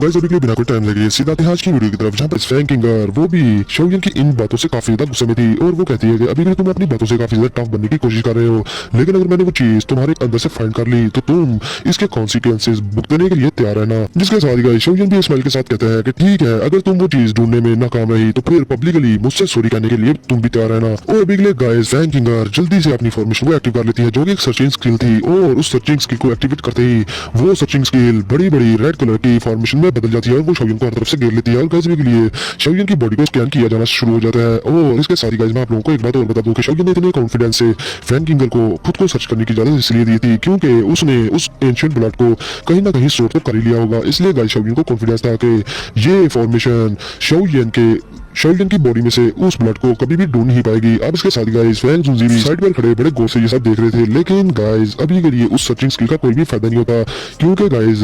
Guys अभी के लिए बिना कोई टाइम लगे सीधा आते हैं आज की वीडियो की तरफ, जहाँ पर फैंग किंगर वो भी शोयन की इन बातों से काफी ज्यादा गुस्से में थी और वो कहती है कि अभी के लिए तुम अपनी बातों से काफी ज्यादा टफ बनने की कोशिश कर रहे हो, लेकिन अगर मैंने वो चीज तुम्हारे अंदर से फाइंड कर ली तो तुम इसके कॉन्सिक्वेंसेज भुगतने के लिए तैयार रहना। जिसके साथ गाइस शोयन भी स्माइल के साथ कहता है कि ठीक है, अगर तुम वो चीज ढूंढने में नाकाम रही तो फिर पब्लिकली मुझसे सॉरी कहने के लिए तुम भी तैयार रहना। और अभी के लिए गाइस फैंग किंगर जल्दी से अपनी फॉर्मेशन को एक्टिव कर लेती है, जो कि एक सर्चिंग स्किल थी, और उस सर्चिंग स्किल को एक्टिवेट करते ही वो सर्चिंग स्किल बड़ी बड़ी रेड कलर की फॉर्मेशन में बदल जाती है और वो शोयन को हर तरफ से घेर लेती है। और गाइस के लिए शोयन की बॉडी को स्कैन किया जाना शुरू हो जाता है। और इसके साथ ही गाइस मैं आप लोगों को एक बात और बता दूं कि शोयन ने इतने कॉन्फिडेंस से फैंग किंगर को खुद को सर्च करने की इजाजत इसलिए दी थी क्योंकि उसने उस एंशिएंट ब्लड को कहीं ना कहीं सोर्ट तो कर ही लिया होगा, इसलिए गाइस शोयन को कॉन्फिडेंस था कि ये फॉर्मेशन शोयन की बॉडी में से उस ब्लड को कभी भी ढूंढ नहीं पाएगी। अब इसके साथ गाइस फैंग जुनजी भी साइड पर खड़े बड़े गौर से ये सब देख रहे थे, लेकिन गाइस अभी के लिए उस सर्चिंग स्किल का कोई भी फायदा नहीं होता क्योंकि गाइस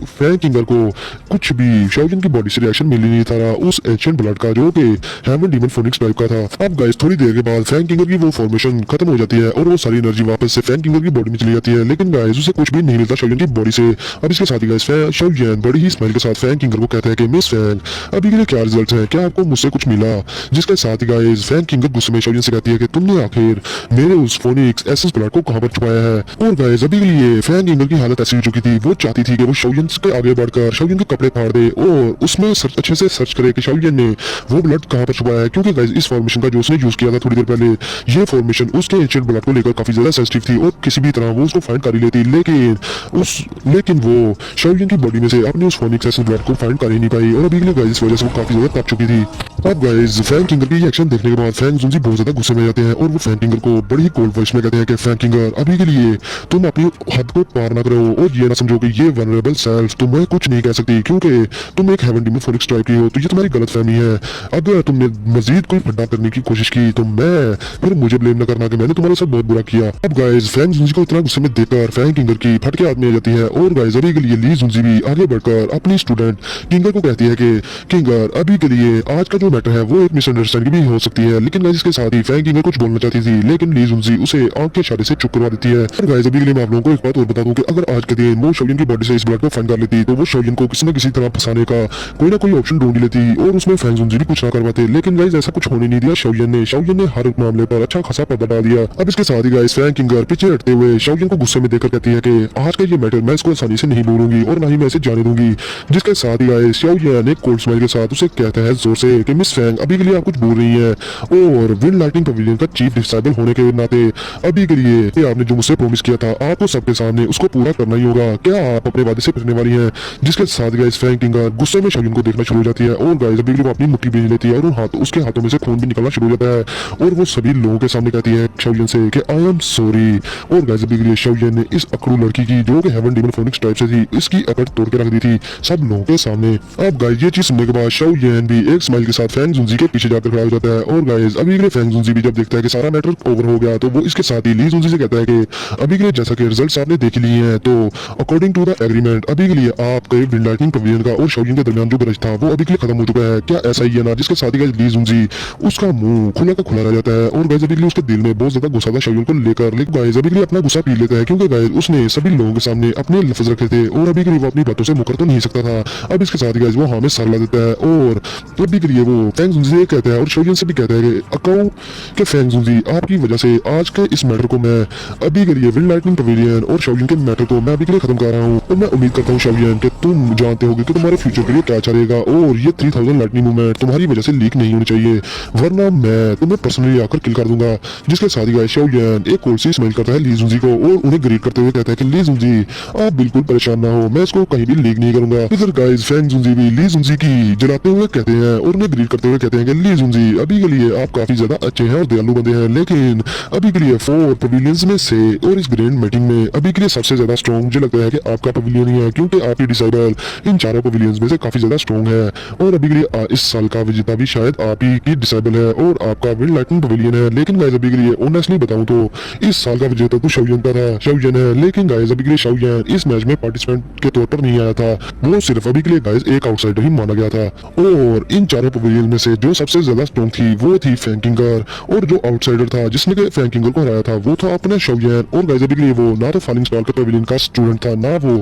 फैंग किंगर को कुछ भी शोयन की बॉडी से रिएक्शन मिल ही नहीं था उस एंशिएंट ब्लड का, जो कि हेवन डीमन फोनिक्स टाइप का था। अब गाइस थोड़ी देर के बाद फैंग किंगर की वो फॉर्मेशन खत्म हो जाती है और वो सारी एनर्जी वापस से फैंग किंगर की बॉडी में चली जाती है, लेकिन गाइस उसे कुछ भी नहीं मिलता शोयन की बॉडी से। अब इसके साथ ही गाइस शोयन बड़ी ही स्माइल के साथ फैंग किंगर को कहता है कि मिस फैंग अभी के लिए क्या रिजल्ट है, क्या आपको मुझसे कुछ मिला? जिसके साथ ही गाइस फैंग किंगर गुस्से में शोयन से कहती है कि तुमने आखिर मेरे उस फोनिक्स एसेंस ब्लड को कहां पर छुपाया है? और गाइस अभी के लिए फैंग किंगर की हालत ऐसी हो चुकी थी, वो चाहती थी कि वो शोयन के आगे बढ़कर शोयन के कपड़े फाड़ दे और उसमें अच्छे से सर्च करे कि शोयन ने वो ब्लड कहां पर छुपाया है, क्योंकि गाइस इस फॉर्मेशन का जो उसने यूज किया था थोड़ी देर पहले, ये फॉर्मेशन उसके एंशिएंट ब्लड को लेकर काफी ज्यादा सेंसिटिव थी और किसी भी तरह वो उसको फाइंड कर ही लेती, लेकिन वो शोयन की बॉडी में से अपने उस फोनिक्स एसेंस ब्लड को फाइंड कर ही नहीं पाई और अभी के लिए गाइस इस वजह से वो काफी ज्यादा तप चुकी थी। अब गाइस फैंग किंगर की एक्शन देखने के बाद फैंग जुनजी बहुत ज्यादा गुस्से में जाते हैं और वो फैंग किंगर को बड़ी ही कोल्ड वॉइस में कहते हैं कि फैंग किंगर अभी के लिए तुम अपनी हद को पार ना करो और ये ना समझो कि ये वनरेबल सेल्फ तुम्हें कुछ नहीं कह सकती क्योंकि तुम एक हेवन डीमन फोनिक्स टाइप की हो, तो ये तुम्हारी गलतफहमी है। अगर तुमने मजीद कोई फंडा करने की कोशिश की तो मैं फिर मुझे ब्लेम न करना कि मैंने तुम्हारे साथ बहुत बुरा किया। अब गाइस फैंग जुनजी को इतना गुस्से में देखकर फैंग किंगर की फट के हाथ में आ जाती है और गाइस अभी के लिए ली जुनजी भी आगे बढ़कर अपनी स्टूडेंट किंगर को कहती है कि किंगर अभी के लिए आज का जो मैटर है वो एक मिसअंडरस्टैंडिंग भी हो सकती है, लेकिन गाइस इसके साथ ही फैंग किंगर कुछ बोलना चाहती थी लेकिन ली जुनजी उसे आंख के इशारे से चुप करवा देती है। और गाइस अभी के लिए मैं आप लोगों को एक बात और बता दूं कि अगर आज के दिन वो शोयन की बॉडी से इस ब्लड को फाइंड कर लेती तो वो शोयन को किसी न किसी तरह फंसाने का कोई ना कोई ऑप्शन ढूंढ लेती और उसमें फैंग जुनजी भी कुछ ना करवाते, लेकिन गाइस ऐसा कुछ होने नहीं दिया शोयन ने हर मामले पर अच्छा खासा पर्दा डाल दिया। अब इसके साथ ही गाइस फैंग किंगर पीछे हटते हुए शोयन को गुस्से में देखकर कहती है कि आज का ये मैटर मैं इसको आसानी से नहीं भूलूंगी और ना ही मैं इसे जाने दूंगी। जिसके साथ ही गाइस शोयन एक कोल्ड स्माइल के साथ उसे कहता है जोर से कि मिस फैंग अभी के लिए आप कुछ बोल रही हैं और विंड लाइटिंग पवेलियन का चीफ डिसाइबल होने के नाते अभी के लिए आपने जो मुझसे प्रॉमिस किया था आपको सबके सामने उसको पूरा करना ही होगा, क्या आप अपने वादे से फिरने वाली हैं? जिसके साथ गाइस फैंग किंगर गुस्से में शोयन को देखना शुरू हो जाती है और गाइस अभी वो अपनी मुट्ठी भेज लेती है और उसके हाथों में से खून भी निकलना शुरू हो जाता है और वो सभी लोगों के सामने कहती है शोयन से कि आई एम सॉरी। और गाइस अभी के लिए शोयन ने इस अकड़ू लड़की की जो कि हेवन डीमन फोनिक्स टाइप से थी इसकी अकड़ तोड़ के रख दी थी सब लोगों के सामने। अब गाइस ये चीज सुनने के बाद शोयन भी एक स्माइल के साथ फैंग जुनजी के पीछे जाकर खड़ा हो जाता है और गाइस अभी के लिए फैंग जुनजी भी जब देखता है कि सारा मैटर ओवर हो गया तो वो इसके साथ ही ली जुनजी से कहता है कि अभी के लिए जैसा कि रिजल्ट्स आपने देख लिए हैं तो अकॉर्डिंग टू द एग्रीमेंट अभी के लिए आपके विंड लाइटिंग पवेलियन का और शोयन के दरमियान जो ग्रज था वो अभी के लिए खत्म हो चुका है, क्या ऐसा ही है ना? जिसके साथ ही गाइस ली जुनजी उसका मुंह खुला का खुला रह जाता है और गाइस अभी के लिए उसके दिल में बहुत ज्यादा गुस्सा था शोयन को लेकर, लेकिन गाइस अभी के लिए अपना गुस्सा पी लेता है क्योंकि गाइस उसने सभी लोगों के सामने अपने लफ्ज रखे थे और अभी के लिए वो अपनी बातों से मुकर तो नहीं सकता था। अब इसके साथ ही गाइस वो हाँ में सर ला देता है और अभी के लिए वो फैंग जुनजी से कहता है और शोयन से भी कहता है कि अकाउ के फैंग जुनजी आपकी वजह से आज के इस मैटर को मैं अभी के लिए विंड लाइटिंग पवेलियन और शोयन के मैटर को मैं अभी के लिए खत्म कर रहा हूँ और मैं उम्मीद करता हूँ शोयन कि तुम जानते होगे कि तुम्हारे फ्यूचर के लिए क्या अच्छा रहेगा और ये 3000 लाइटनिंग मूवमेंट तुम्हारी वजह से लीक नहीं होनी चाहिए वरना मैं तुम्हें पर्सनली आकर किल कर दूंगा। जिसके साथ ही गाइस शोयन एक कोल्ड सी स्माइल करता है ली जुनजी को और उन्हें ग्रीट करते हुए कहता है कि ली जुनजी आप बिल्कुल परेशान ना हो, मैं इसको कहीं भी लीक नहीं करूंगा। इधर गाइस फैंग जुनजी भी ली जुनजी की जलाते हुए कहते हैं और उन्हें ग्रीट करते हुए कहते हैं कि ली जुनजी अभी के लिए आप काफी ज्यादा अच्छे हैं और दयालु बंदे हैं, लेकिन अभी के लिए 4 पवेलियंस में से और इस ग्रैंड मीटिंग में अभी के लिए सबसे ज्यादा स्ट्रॉन्ग मुझे लगता है कि आपका पवेलियन ही है क्योंकि आपकी डिसाइबल इन चारों पवेलियंस में से काफी ज्यादा स्ट्रॉन्ग है और अभी के लिए इस साल का विजेता भी शायद आप ही की डिसाइबल है और आपका विंड लाइटनिंग पवेलियन है। लेकिन गाइस अभी के लिए ऑनेस्टली बताऊं तो इस साल का विजेता तो शोयन का था, शोयन है, लेकिन गाइस अभी के लिए शोयन इस मैच में पार्टिसिपेंट के तौर पर नहीं आया था, वो सिर्फ अभी के लिए गाइस एक आउटसाइडर ही माना गया था और इन चारों रियल में से जो सबसे ज्यादा स्ट्रॉन्ग थी वो थी फैंकिंगर, और जो आउटसाइडर था जिसने के फैंकिंगर को हराया था वो था अपना शोयन। और गाइस अभी के लिए वो ना तो फॉलिंग स्टार के पवेलियन का स्टूडेंट था, ना वो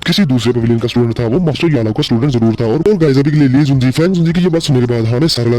किसी दूसरे पवेलियन का स्टूडेंट था, वो मास्टर यालो का स्टूडेंट जरूर था। और गाइस अभी के लिए ली जुंजी फैंग जुंजी की ये बात सुनने के बाद हमें सर हिला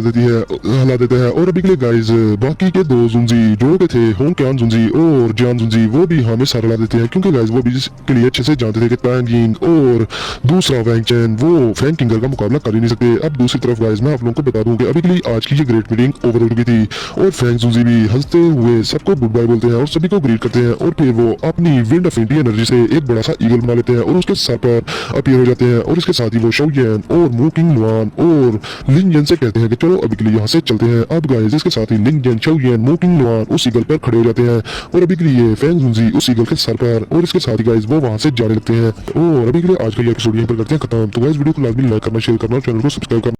देते हैं। और अभी के लिए गाइस बाकी के दो जुंजी जो के थे होंग क्यान जुंजी और जियान जुंजी वो भी हमें सर हिला देते हैं, क्योंकि गाइस वो भी इसके लिए अच्छे से जानते थे कि पैंग यिंग और दूसरा वैंग चैन वो फैंग किंगर का मुकाबला कर ही नहीं सकते। अब दूसरी तरफ गाइस मैं आप लोगों को बता दूं कि अभी के लिए आज की ये ग्रेट मीटिंग ओवर हो चुकी थी और फैंग जुंजी भी हंसते हुए सबको गुड बाय बोलते हैं और सभी को ग्रीट करते हैं, और फिर वो अपनी विंड ऑफ इंडी एनर्जी से एक बड़ा सा ईगल बना लेते हैं और उसके सर पर अपीयर हो जाते हैं। और इसके साथ ही वो शोयन और मू किंग लुआन और लिंग जेन से कहते हैं कि चलो अभी के लिए यहाँ से चलते हैं। अब गाइस इसके साथ ही लिंग जेन, शोयन, मू किंग लुआन उस ईगल पर खड़े हो जाते हैं और अभी के लिए फैंग जुंजी उस ईगल के सर पर, और इसके साथ ही गाइस वो वहां से जाने लगते हैं। और अभी के लिए आज का ये एपिसोड यहीं पर करते हैं खत्म। तो गाइस वीडियो को लाजमी लाइक करना, शेयर करना और चैनल को सब्सक्राइब करना।